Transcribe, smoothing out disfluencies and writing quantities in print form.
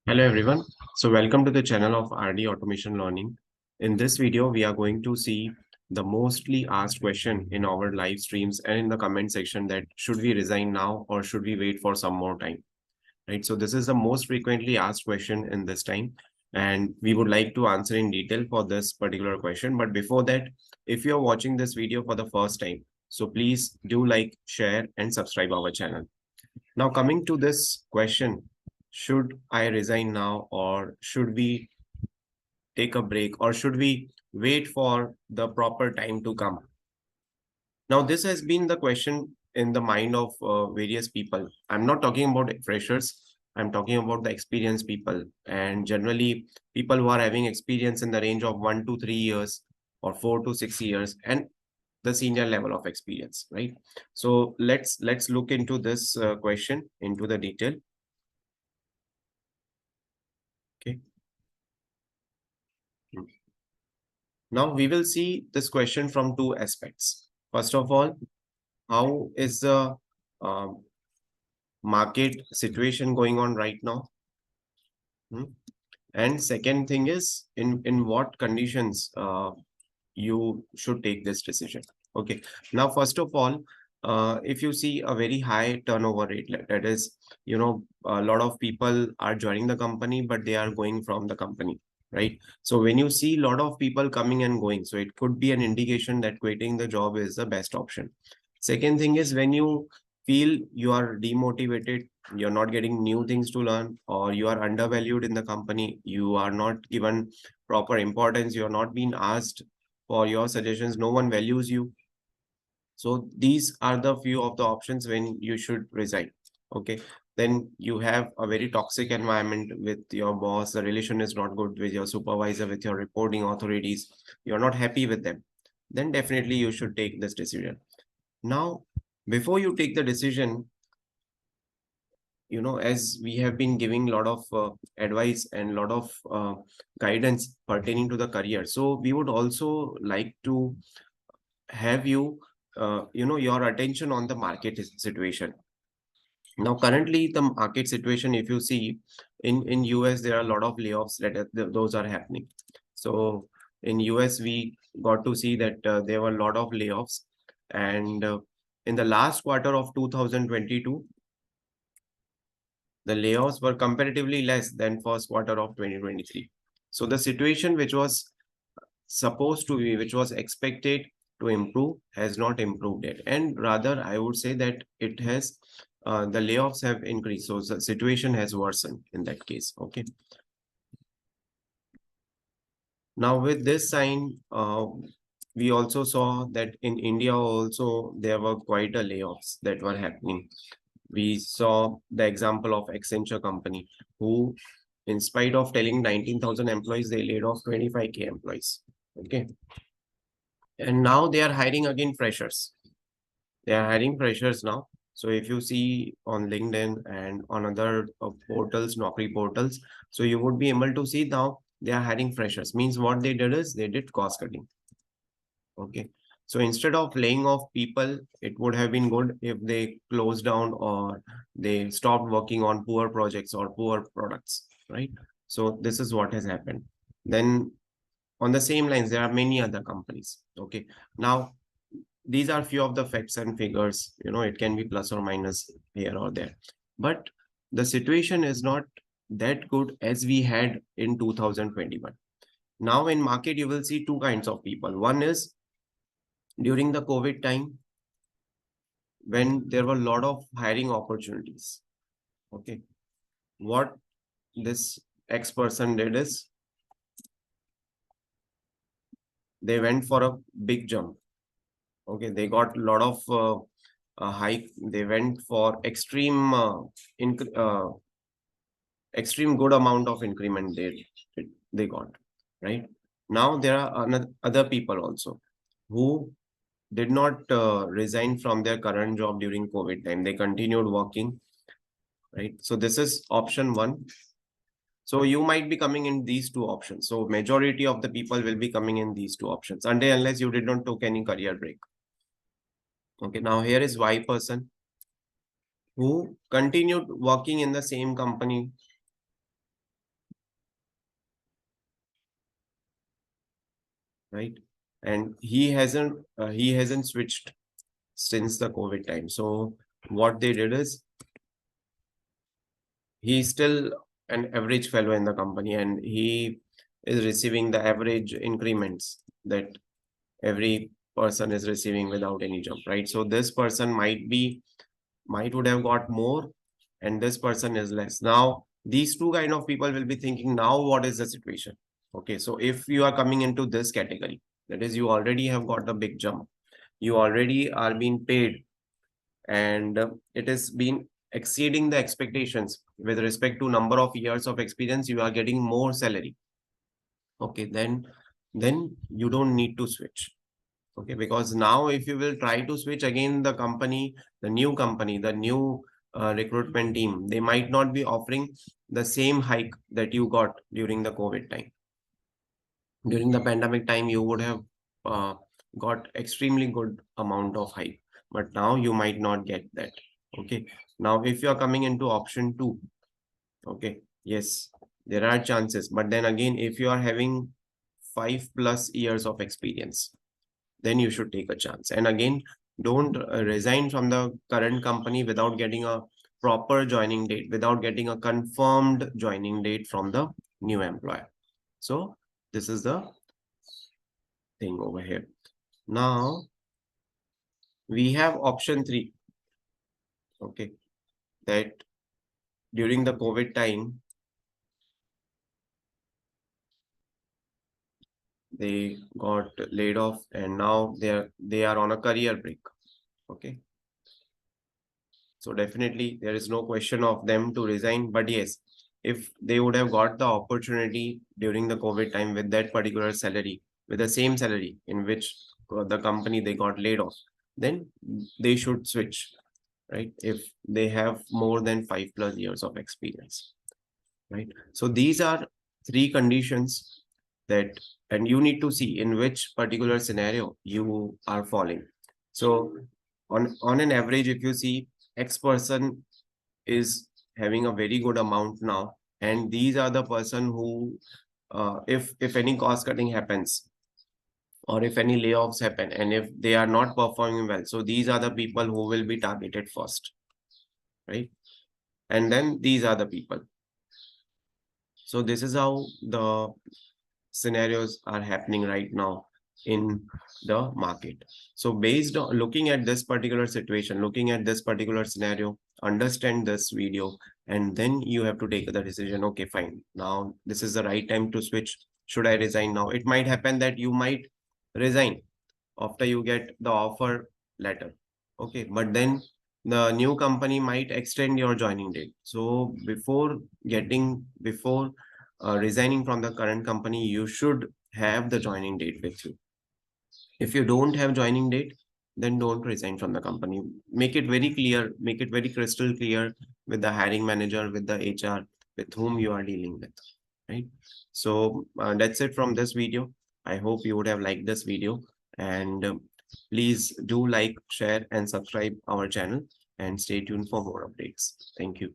Hello everyone. So welcome to the channel of RD Automation Learning. In this video, we are going to see the mostly asked question in our live streams and in the comment section that should we resign now or should we wait for some more time, right? So this is the most frequently asked question in this time, and we would like to answer in detail for this particular question. But before that, if you're watching this video for the first time, so please do like, share and subscribe our channel. Now, coming to this question, should I resign now or should we take a break or should we wait for the proper time to come? Now, this has been the question in the mind of various people. I'm not talking about freshers. I'm talking about the experienced people, and generally people who are having experience in the range of 1 to 3 years or 4 to 6 years and the senior level of experience, right? So let's look into this question into the detail. Okay. Now we will see this question from two aspects. First of all, how is the um, market situation going on right now? Hmm? And second thing is, in what conditions you should take this decision. Okay. Now, first of all, if you see a very high turnover rate, that is, a lot of people are joining the company, but they are going from the company, right? So when you see a lot of people coming and going, so it could be an indication that quitting the job is the best option. Second thing is when you feel you are demotivated, you're not getting new things to learn, or you are undervalued in the company, you are not given proper importance, you're not being asked for your suggestions, no one values you. So these are the few of the options when you should resign. Okay. Then you have a very toxic environment with your boss, the relation is not good with your supervisor, with your reporting authorities, you're not happy with them, then definitely you should take this decision. Now, before you take the decision, as we have been giving a lot of advice and a lot of guidance pertaining to the career, so we would also like to have your attention on the market situation. Now currently the market situation, if you see in US, there are a lot of layoffs those are happening. So in US we got to see that there were a lot of layoffs, and in the last quarter of 2022 the layoffs were comparatively less than first quarter of 2023. So the situation which was supposed to be, which was expected to improve, has not improved yet. And rather, I would say that it has, the layoffs have increased. So the situation has worsened in that case. Okay. Now with this sign, we also saw that in India also, there were quite a layoffs that were happening. We saw the example of Accenture company, who in spite of telling 19,000 employees, they laid off 25K employees. Okay. And now they are hiring again freshers. They are hiring freshers now. So if you see on LinkedIn and on other portals, Naukri portals, so you would be able to see now they are hiring freshers. Means what they did is they did cost cutting. Okay. So instead of laying off people, it would have been good if they closed down or they stopped working on poor projects or poor products, right? So this is what has happened. Then on the same lines, there are many other companies. Okay. Now, these are few of the facts and figures, it can be plus or minus here or there. But the situation is not that good as we had in 2021. Now in market, you will see two kinds of people. One is during the COVID time, when there were a lot of hiring opportunities. Okay. What this X person did is they went for a big jump. Okay, they got a lot of hike. They went for extreme good amount of increment they got, right? Now there are other people also who did not resign from their current job during COVID time. They continued working, right? So this is option one. So you might be coming in these two options. So majority of the people will be coming in these two options unless you did not took any career break. Okay, now here is Y person who continued working in the same company right? And he hasn't switched since the COVID time. So what they did is, he's still an average fellow in the company, and he is receiving the average increments that every person is receiving without any jump, right? So this person might would have got more, and this person is less. Now these two kind of people will be thinking, now what is the situation? Okay, so if you are coming into this category, that is, you already have got a big jump, you already are being paid, and it has been exceeding the expectations with respect to number of years of experience, you are getting more salary. Okay, then you don't need to switch. Okay, because now if you will try to switch again, the new recruitment team, they might not be offering the same hike that you got during the COVID time. During the pandemic time, you would have uh, got extremely good amount of hike, but now you might not get that. Okay, now if you are coming into option two, okay, yes, there are chances, but then again, if you are having 5+ years of experience, then you should take a chance. And again, don't resign from the current company without getting a proper joining date, without getting a confirmed joining date from the new employer. So this is the thing over here. Now we have option three. Okay, that during the COVID time, they got laid off, and now they are on a career break. Okay, so definitely there is no question of them to resign. But yes, if they would have got the opportunity during the COVID time with that particular salary, with the same salary in which the company they got laid off, then they should switch, right? If they have more than 5+ years of experience, right? So these are three conditions that, and you need to see in which particular scenario you are falling. So on an average, if you see X person is having a very good amount now, and these are the person who, if any cost cutting happens, or if any layoffs happen, and if they are not performing well, so these are the people who will be targeted first, right? And then these are the people. So this is how the scenarios are happening right now in the market. So based on looking at this particular situation, looking at this particular scenario, understand this video, and then you have to take the decision. Okay, fine. Now this is the right time to switch. Should I resign now? It might happen that you might resign after you get the offer letter. Okay, but then the new company might extend your joining date. So before resigning from the current company, you should have the joining date with you. If you don't have joining date, then don't resign from the company. Make it very clear, make it very crystal clear with the hiring manager, with the HR, with whom you are dealing with, right? So that's it from this video. I hope you would have liked this video, and please do like, share, and subscribe our channel, and stay tuned for more updates. Thank you.